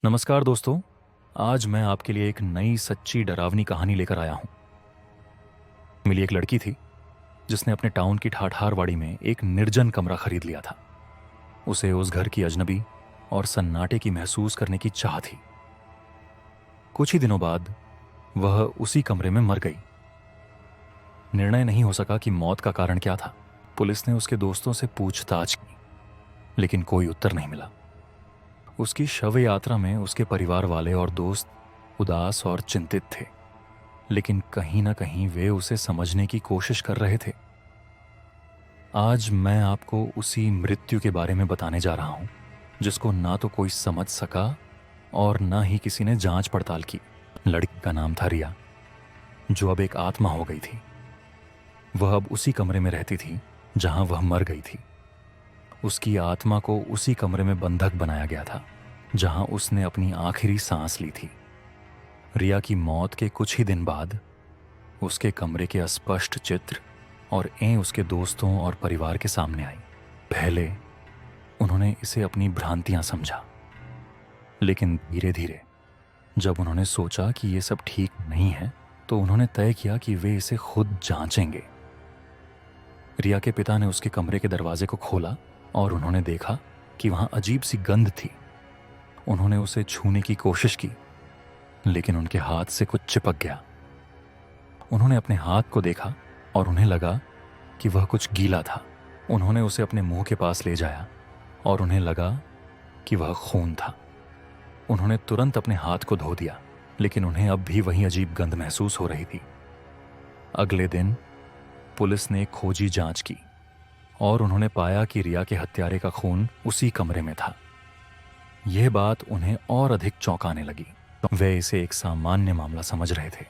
नमस्कार दोस्तों। आज मैं आपके लिए एक नई सच्ची डरावनी कहानी लेकर आया हूं। मिली एक लड़की थी जिसने अपने टाउन की ठाठारवाड़ी में एक निर्जन कमरा खरीद लिया था। उसे उस घर की अजनबी और सन्नाटे की महसूस करने की चाह थी। कुछ ही दिनों बाद वह उसी कमरे में मर गई। निर्णय नहीं हो सका कि मौत का कारण क्या था। पुलिस ने उसके दोस्तों से पूछताछ की, लेकिन कोई उत्तर नहीं मिला। उसकी शव यात्रा में उसके परिवार वाले और दोस्त उदास और चिंतित थे, लेकिन कहीं ना कहीं वे उसे समझने की कोशिश कर रहे थे। आज मैं आपको उसी मृत्यु के बारे में बताने जा रहा हूं, जिसको ना तो कोई समझ सका और ना ही किसी ने जांच पड़ताल की। लड़की का नाम था रिया, जो अब एक आत्मा हो गई थी। वह अब उसी कमरे में रहती थी जहां वह मर गई थी। उसकी आत्मा को उसी कमरे में बंधक बनाया गया था जहां उसने अपनी आखिरी सांस ली थी। रिया की मौत के कुछ ही दिन बाद उसके कमरे के अस्पष्ट चित्र और उसके दोस्तों और परिवार के सामने आई। पहले उन्होंने इसे अपनी भ्रांतियां समझा, लेकिन धीरे धीरे जब उन्होंने सोचा कि ये सब ठीक नहीं है, तो उन्होंने तय किया कि वे इसे खुद जांचेंगे। रिया के पिता ने उसके कमरे के दरवाजे को खोला और उन्होंने देखा कि वहां अजीब सी गंध थी। उन्होंने उसे छूने की कोशिश की, लेकिन उनके हाथ से कुछ चिपक गया। उन्होंने अपने हाथ को देखा और उन्हें लगा कि वह कुछ गीला था। उन्होंने उसे अपने मुंह के पास ले जाया और उन्हें लगा कि वह खून था। उन्होंने तुरंत अपने हाथ को धो दिया, लेकिन उन्हें अब भी वही अजीब गंध महसूस हो रही थी। अगले दिन पुलिस ने खोजी जांच की और उन्होंने पाया कि रिया के हत्यारे का खून उसी कमरे में था। यह बात उन्हें और अधिक चौंकाने लगी। वे इसे एक सामान्य मामला समझ रहे थे,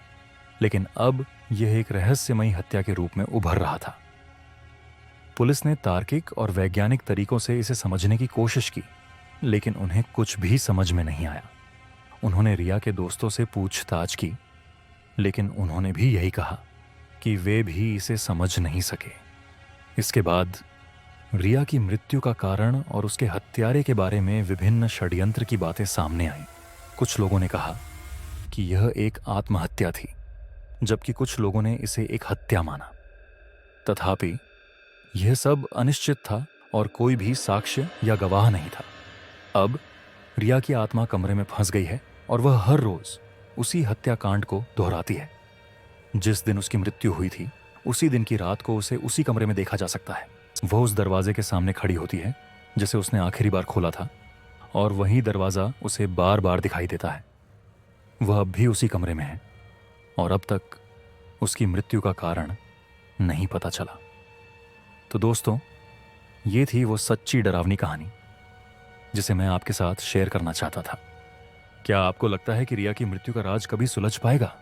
लेकिन अब यह एक रहस्यमयी हत्या के रूप में उभर रहा था। पुलिस ने तार्किक और वैज्ञानिक तरीकों से इसे समझने की कोशिश की, लेकिन उन्हें कुछ भी समझ में नहीं आया। उन्होंने रिया के दोस्तों से पूछताछ की, लेकिन उन्होंने भी यही कहा कि वे भी इसे समझ नहीं सके। इसके बाद रिया की मृत्यु का कारण और उसके हत्यारे के बारे में विभिन्न षड्यंत्र की बातें सामने आईं। कुछ लोगों ने कहा कि यह एक आत्महत्या थी, जबकि कुछ लोगों ने इसे एक हत्या माना। तथापि यह सब अनिश्चित था और कोई भी साक्ष्य या गवाह नहीं था। अब रिया की आत्मा कमरे में फंस गई है और वह हर रोज उसी हत्याकांड को दोहराती है। जिस दिन उसकी मृत्यु हुई थी, उसी दिन की रात को उसे उसी कमरे में देखा जा सकता है। वह उस दरवाजे के सामने खड़ी होती है जिसे उसने आखिरी बार खोला था, और वही दरवाजा उसे बार बार दिखाई देता है। वह अब भी उसी कमरे में है और अब तक उसकी मृत्यु का कारण नहीं पता चला। तो दोस्तों, ये थी वो सच्ची डरावनी कहानी जिसे मैं आपके साथ शेयर करना चाहता था। क्या आपको लगता है कि रिया की मृत्यु का राज कभी सुलझ पाएगा?